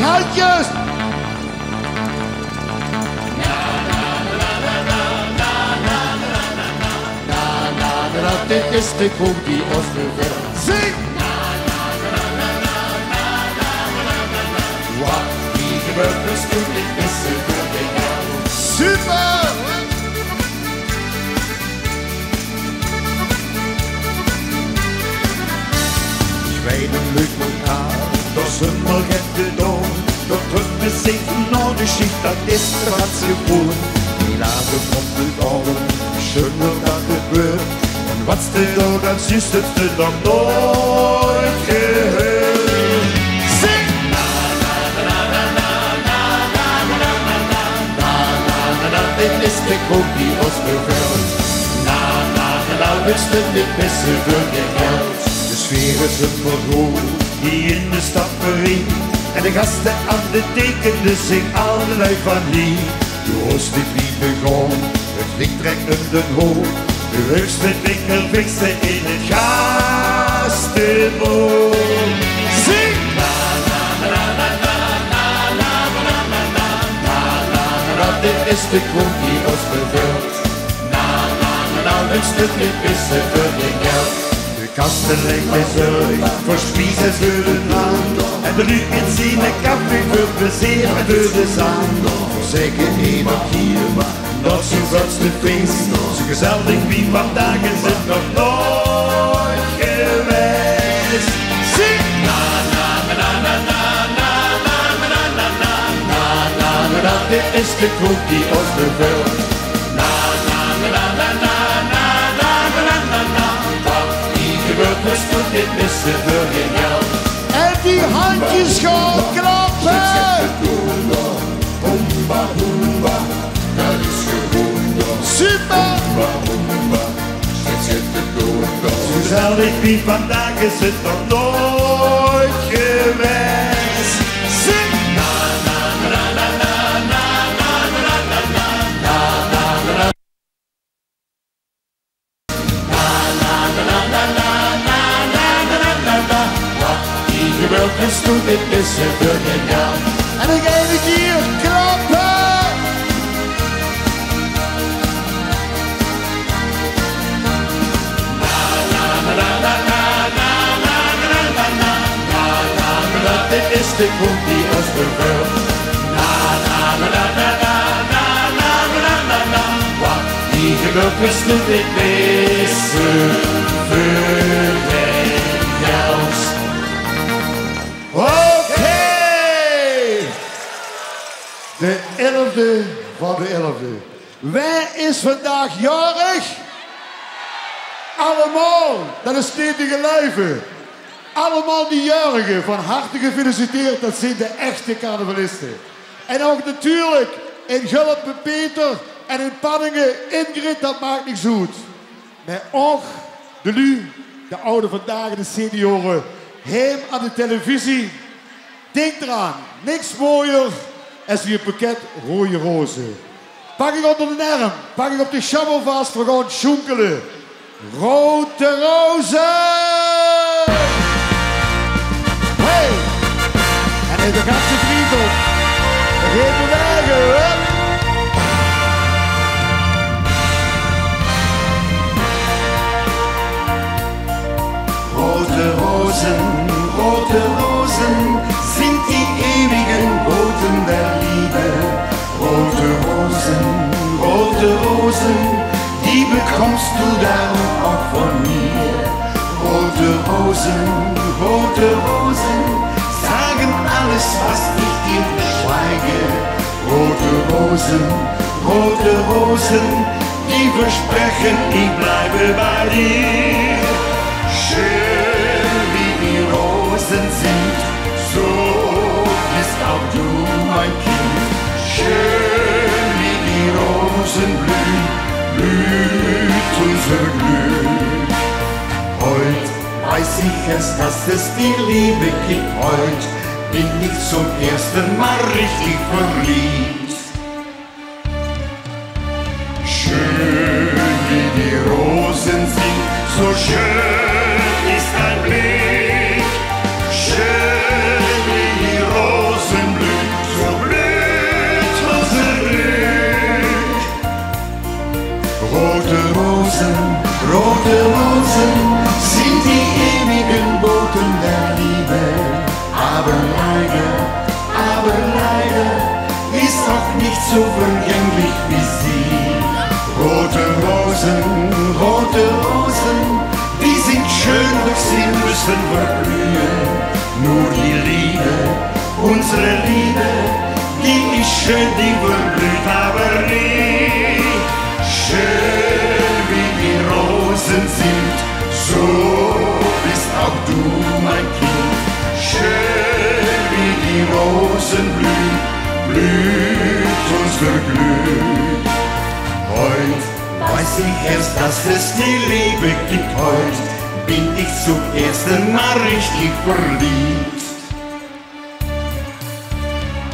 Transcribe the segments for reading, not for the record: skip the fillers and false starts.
Handjes! Dit is de koek die ons beveelt. Zing! Wat die gebeurt is toen ik missen voor de jou. Super! Schweinen lukt elkaar, door Summel get de dood. Door Truppe zingen naar de schicht, dat is wat ze voelen. Die lagen op de oren, schöner dat gebeurt. En wat ze door dat zus het ze nog nooit gehoord. Zing! Na na na na na na na na na na na na na. Dit is de koek die ons beveelt. Na na na na, wist het niet missen voor geen geld. De sfeer is een verhoor, die in de stad verriet. En de gasten aan de tekenen zing allerlei van hier. De host dit niet begon, het licht trekt in de hoofd. De hoogste vingervingste in het gastenboom. Zing! Na na na na na na na na na na na na na. Dit is de koek die ons beveelt. Na na na na, wist het niet missen voor geen geld. De kasten leggen zorg voor spiezers voor de naam. En de luken zien een café voor plezier en voor de zaan. Voor zeker één op hier, nog zo'n grootste feest. Zo gezellig wie vandaag is het nog nooit geweest. Zing! Na na na na na na na na na na na na na. Dit is de koek die ons beveelt. Na na na na na na na na na na. Dus moet dit missen voor geen geld. En die handjes gaan klappen. Hoemba, hoemba, dat is gewoon door. Super! Hoemba, hoemba, zit het door. Zo gezellig wie vandaag is het nog nooit geweest. Zing! Na na na na na na na na na na na na na. Dus toen dit missen voor geen geld. En dan ga ik hier klappen. Na na na na na na na na na na na. Dit is de koek die ons beveelt. Na na na na na na na na na na. Wat die gebeurt is toen dit missen voor geen geld. Oké! De 11e van de 11e. Wij is vandaag jarig? Allemaal! Dat is stetige lijven. Allemaal die jarigen, van harte gefeliciteerd. Dat zijn de echte carnavalisten. En ook natuurlijk in Gulpen Peter en in Panningen Ingrid, dat maakt niks goed. Maar ook de Lu, de oude vandaag, de senioren. Heem aan de televisie. Denk eraan, niks mooier als je pakket rode rozen. Pak ik onder de arm, pak ik op de schabbel vast, we gaan schoenkelen. Rode rozen! Hey! En even gaat ze vriend op. Geen bewegen, hup! Rote Rosen, sind die ewigen Boten der Liebe. Rote Rosen, die bekommst du dann auch von mir. Rote Rosen, sagen alles, was ich dir verschweige. Rote Rosen, die versprechen, ich bleibe bei dir. Schön wie die Rosen sind, so bist auch du mein Kind. Schön wie die Rosen blühen, blüht unser Glück. Heut weiß ich es, dass es die Liebe gibt. Heut bin ich zum ersten Mal richtig verliebt. Schön wie die Rosen sind, so schön ist dein Blick. Schön wie die Rosen Freude, aber leider ist auch nicht so vergänglich wie sie. Rote Rosen, die sind schön, doch sie müssen verblühen. Nur die Liebe, unsere Liebe, die ist schön, die verblüht aber nie. Schön wie die Rosen sind, so bist auch du, mein Kind. Schön wie die Rosen blühen, blüht unser Glück. Heut weiß ich erst, dass es die Liebe gibt. Heut bin ich zum ersten Mal richtig verliebt.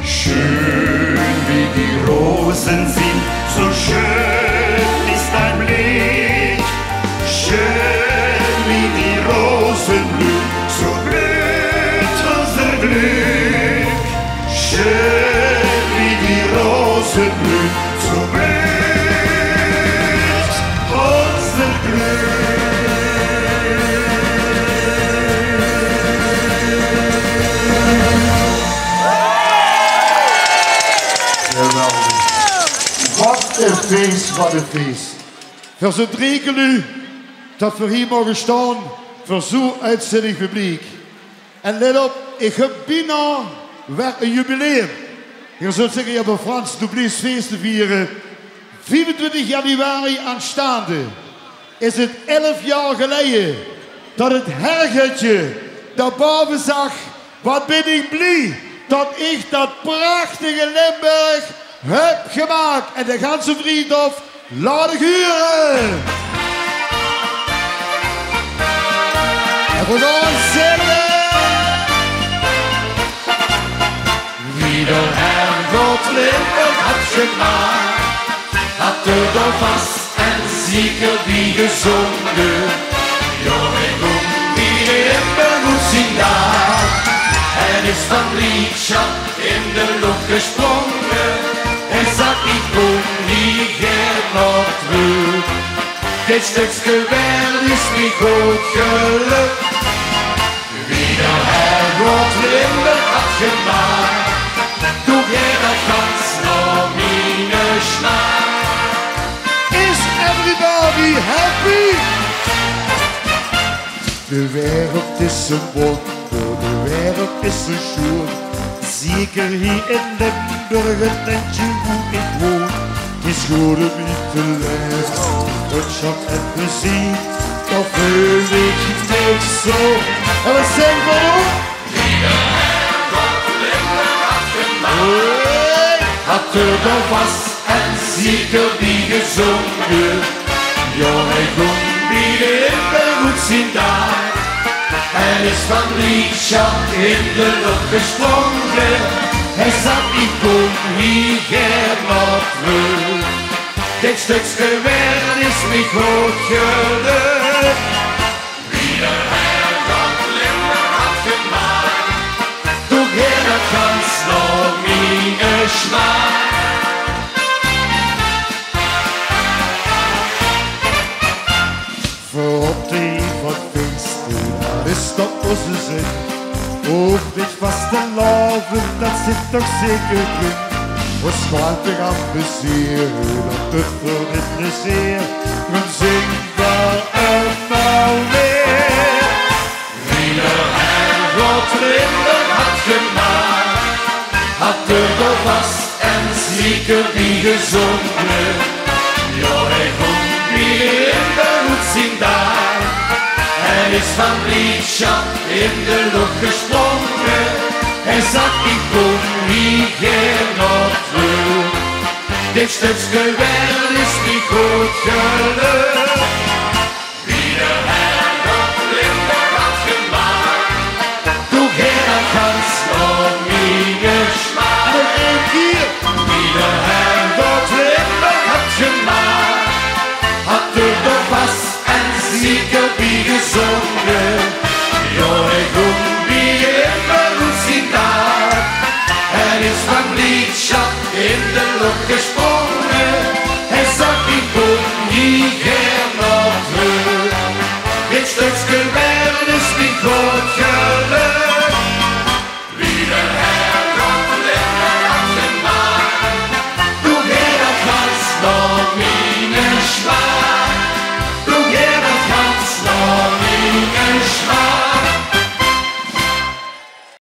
Schön wie die Rosen sind, so schön ist dein Blick. Schön wie die Rosen blühen, so blüht unser Glück. Schön wie die Rosen blühen, so blüht unser Glück. Wat een feest. Voor zo'n driekeluw dat we hier mogen staan voor zo'n uitzending publiek. En let op, ik heb bijna weer een jubileum. Je zult zeggen, ja maar Frans, du blies feest te vieren. 24 januari aanstaande is het 11 jaar geleden dat het hergertje daarboven zag. Wat ben ik blij dat ik dat prachtige Limburg heb gemaakt. En de ganse vriendhof laat ik huren. En we gaan zingen. Wie der Herrgott Limburg hat gemacht, hat doch fast ein Sieger wie gesungen. Jongen, wie Limburg und sind da. Ist van Liedschap in de lucht gesprungen. Sagt, ich komm nie gern noch zurück. Das Stückchen Welt ist mir gut gelückt. Wie der Herrgott Limburg hat gemacht, du jeder kannst noch meine Schmack. Is everybody happy? De wereld is een wonder, de wereld is een schoon. Zeker hier in Limburg, het landje hoe ik woon. Het is goed om niet te leven, vriendschap en plezier. Dat wil ik niet zo. En we zingen waarom? Wie der Herrgott Limburg hat gemacht, hat doch was ein Sieger wie gesungen. Jongen, komm, wie Limburg und sind da. Ist van Liedschap in de lucht gesprungen. Sagt, ich komm nie gern noch zurück. Das Stückchen Welt ist mich gut gelückt. Wie der Herrgott Limburg hat gemacht, du jeder kannst noch meine Schmack. Verrot die van feesten, dat is toch onze zin. Hoeft niet vast te loven, dat zit toch zeker in. We schwaartig ambitiëren, dat het voor interesseert. We zingen daar eenmaal weer. Wie der Herrgott Limburg hat gemacht, hat doch was ein Sieger wie gesungen. Jongen, komm, wie Limburg und sind da. Ist van Liedschap in de lucht gesprungen. Sagt, ich komm nie gern noch zurück. Das Stückchen Welt ist mir gut gelückt. Wie der Herrgott Limburg hat gemacht, du jeder kannst noch meine Schmack. Wie der Herrgott Limburg hat gemacht, hat doch was ein Sieger wie gesungen. Jongen, komm, wie immer und sind da. Ist van Liedschap in de lucht gesprungen. Sagt, ich komm nie gern noch zurück. Jetzt